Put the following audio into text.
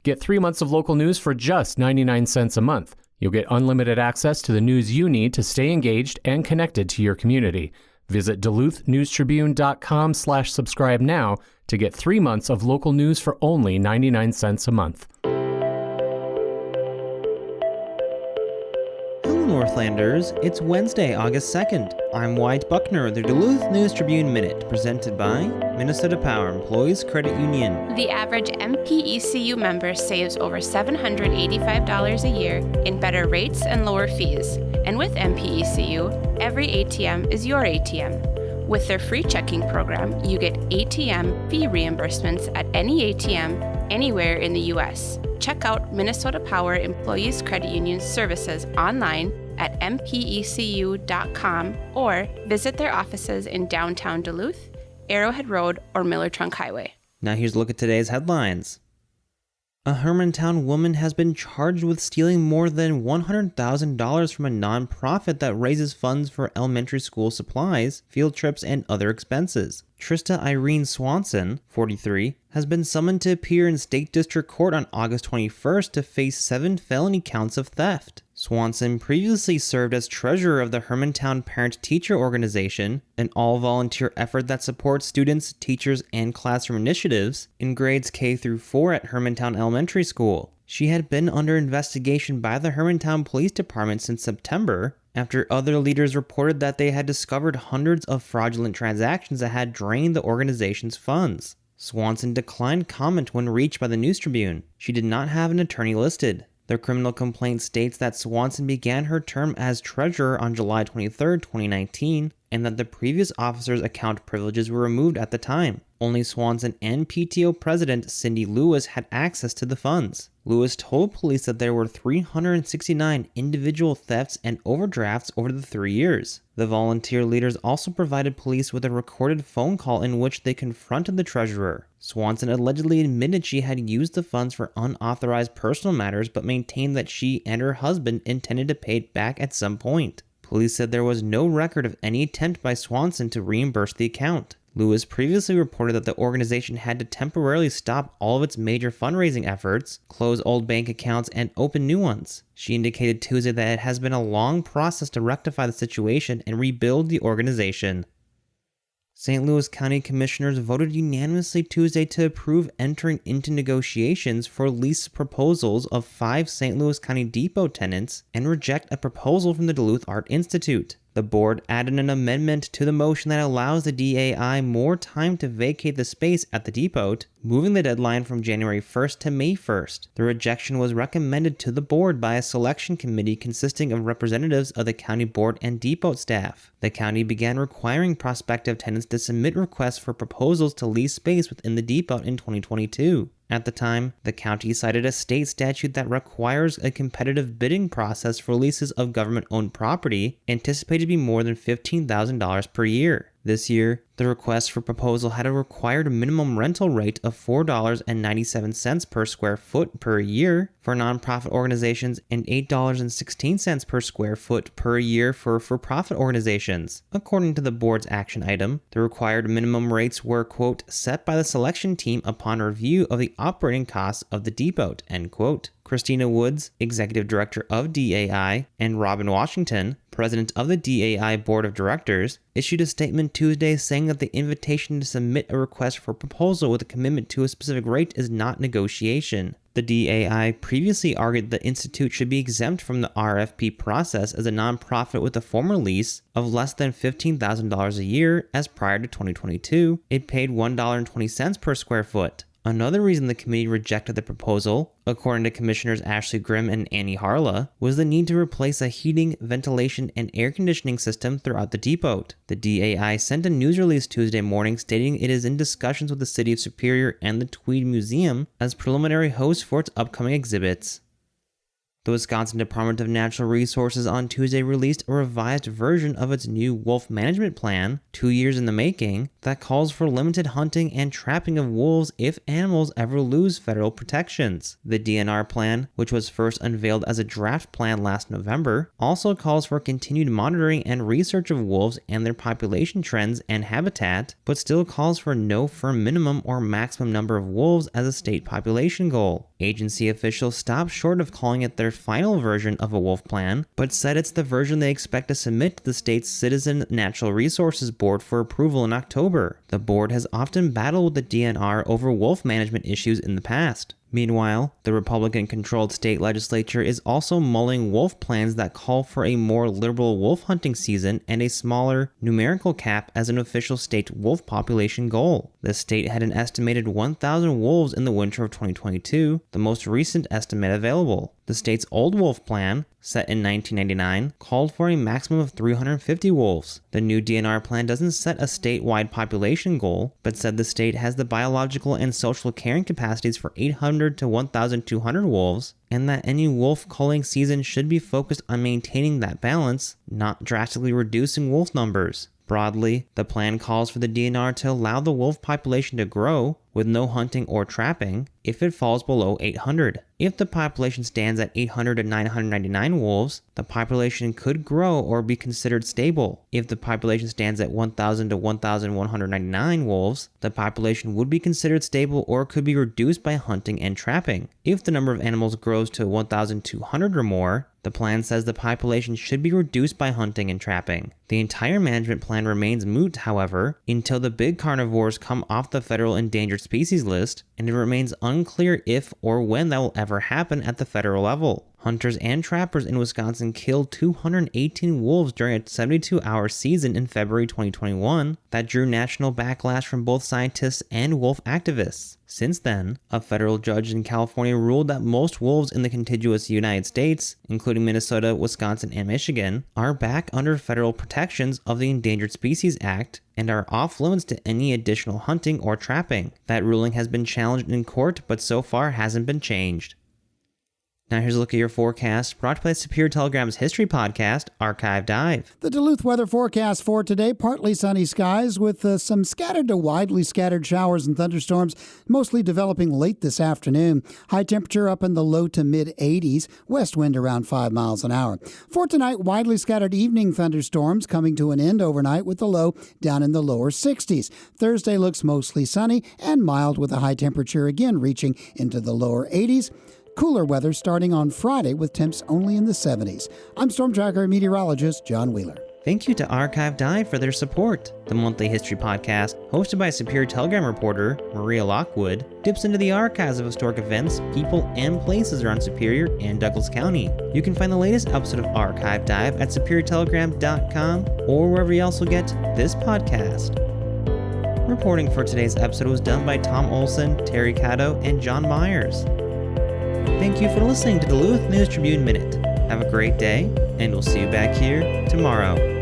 Get 3 months of local news for just 99 cents a month. You'll get unlimited access to the news you need to stay engaged and connected to your community. Visit duluthnewstribune.com/subscribe now to get 3 months of local news for only 99 cents a month. Northlanders, it's Wednesday, August 2nd. I'm Wyatt Buckner, the Duluth News Tribune Minute, presented by Minnesota Power Employees Credit Union. The average MPECU member saves over $785 a year in better rates and lower fees. And with MPECU, every ATM is your ATM. With their free checking program, you get ATM fee reimbursements at any ATM anywhere in the U.S. Check out Minnesota Power Employees Credit Union services online at mpecu.com or visit their offices in downtown Duluth, Arrowhead Road, or Miller Trunk Highway. Now here's a look at today's headlines. A Hermantown woman has been charged with stealing more than $100,000 from a nonprofit that raises funds for elementary school supplies, field trips, and other expenses. Trista Irene Swanson, 43, has been summoned to appear in state district court on August 21st to face 7 felony counts of theft. Swanson previously served as treasurer of the Hermantown Parent-Teacher Organization, an all-volunteer effort that supports students, teachers, and classroom initiatives in grades K through 4 at Hermantown Elementary School. She had been under investigation by the Hermantown Police Department since September, after other leaders reported that they had discovered hundreds of fraudulent transactions that had drained the organization's funds. Swanson declined comment when reached by the News Tribune. She did not have an attorney listed. The criminal complaint states that Swanson began her term as treasurer on July 23, 2019, and that the previous officer's account privileges were removed at the time. Only Swanson and PTO president Cindy Lewis had access to the funds. Lewis told police that there were 369 individual thefts and overdrafts over the 3 years. The volunteer leaders also provided police with a recorded phone call in which they confronted the treasurer. Swanson allegedly admitted she had used the funds for unauthorized personal matters but maintained that she and her husband intended to pay it back at some point. Police said there was no record of any attempt by Swanson to reimburse the account. Lewis previously reported that the organization had to temporarily stop all of its major fundraising efforts, close old bank accounts, and open new ones. She indicated Tuesday that it has been a long process to rectify the situation and rebuild the organization. St. Louis County Commissioners voted unanimously Tuesday to approve entering into negotiations for lease proposals of 5 St. Louis County Depot tenants and reject a proposal from the Duluth Art Institute. The board added an amendment to the motion that allows the DAI more time to vacate the space at the depot, moving the deadline from January 1st to May 1st. The rejection was recommended to the board by a selection committee consisting of representatives of the county board and depot staff. The county began requiring prospective tenants to submit requests for proposals to lease space within the depot in 2022. At the time, the county cited a state statute that requires a competitive bidding process for leases of government-owned property, anticipated to be more than $15,000 per year. This year, the request for proposal had a required minimum rental rate of $4.97 per square foot per year for nonprofit organizations and $8.16 per square foot per year for for-profit organizations. According to the board's action item, the required minimum rates were, quote, set by the selection team upon review of the operating costs of the depot, end quote. Christina Woods, executive director of DAI, and Robin Washington, president of the DAI board of directors, issued a statement Tuesday saying that the invitation to submit a request for proposal with a commitment to a specific rate is not negotiation. The DAI previously argued the institute should be exempt from the RFP process as a nonprofit with a former lease of less than $15,000 a year, as prior to 2022, it paid $1.20 per square foot. Another reason the committee rejected the proposal, according to Commissioners Ashley Grimm and Annie Harla, was the need to replace a heating, ventilation, and air conditioning system throughout the depot. The DAI sent a news release Tuesday morning stating it is in discussions with the City of Superior and the Tweed Museum as preliminary hosts for its upcoming exhibits. The Wisconsin Department of Natural Resources on Tuesday released a revised version of its new wolf management plan, 2 years in the making. that calls for limited hunting and trapping of wolves if animals ever lose federal protections. The DNR plan, which was first unveiled as a draft plan last November, also calls for continued monitoring and research of wolves and their population trends and habitat, but still calls for no firm minimum or maximum number of wolves as a state population goal. Agency officials stopped short of calling it their final version of a wolf plan, but said it's the version they expect to submit to the state's Citizen Natural Resources Board for approval in October. The board has often battled with the DNR over wolf management issues in the past. Meanwhile, the Republican-controlled state legislature is also mulling wolf plans that call for a more liberal wolf hunting season and a smaller numerical cap as an official state wolf population goal. The state had an estimated 1,000 wolves in the winter of 2022, the most recent estimate available. The state's old wolf plan, set in 1999, called for a maximum of 350 wolves. The new DNR plan doesn't set a statewide population goal, but said the state has the biological and social carrying capacities for 800 to 1,200 wolves, and that any wolf culling season should be focused on maintaining that balance, not drastically reducing wolf numbers. Broadly, the plan calls for the DNR to allow the wolf population to grow, with no hunting or trapping, if it falls below 800. If the population stands at 800 to 999 wolves, the population could grow or be considered stable. If the population stands at 1,000 to 1,199 wolves, the population would be considered stable or could be reduced by hunting and trapping. If the number of animals grows to 1,200 or more, the plan says the population should be reduced by hunting and trapping. The entire management plan remains moot, however, until the big carnivores come off the federal endangered species list, and it remains unclear if or when that will ever happen at the federal level. Hunters and trappers in Wisconsin killed 218 wolves during a 72-hour season in February 2021 that drew national backlash from both scientists and wolf activists. Since then, a federal judge in California ruled that most wolves in the contiguous United States, including Minnesota, Wisconsin, and Michigan, are back under federal protections of the Endangered Species Act and are off limits to any additional hunting or trapping. That ruling has been challenged in court, but so far hasn't been changed. Now here's a look at your forecast, brought to you by Superior Telegram's history podcast, Archive Dive. The Duluth weather forecast for today, partly sunny skies with some scattered to widely scattered showers and thunderstorms, mostly developing late this afternoon. High temperature up in the low to mid-80s, west wind around 5 miles an hour. For tonight, widely scattered evening thunderstorms coming to an end overnight with the low down in the lower 60s. Thursday looks mostly sunny and mild with a high temperature again reaching into the lower 80s. Cooler weather starting on Friday with temps only in the 70s. I'm Storm Tracker meteorologist John Wheeler. Thank you to Archive Dive for their support. The monthly history podcast, hosted by Superior Telegram reporter Maria Lockwood, dips into the archives of historic events, people, and places around Superior and Douglas County. You can find the latest episode of Archive Dive at superiortelegram.com or wherever you also get this podcast. Reporting for today's episode was done by Tom Olson, Terry Caddo, and John Myers. Thank you for listening to Duluth News Tribune Minute. Have a great day, and we'll see you back here tomorrow.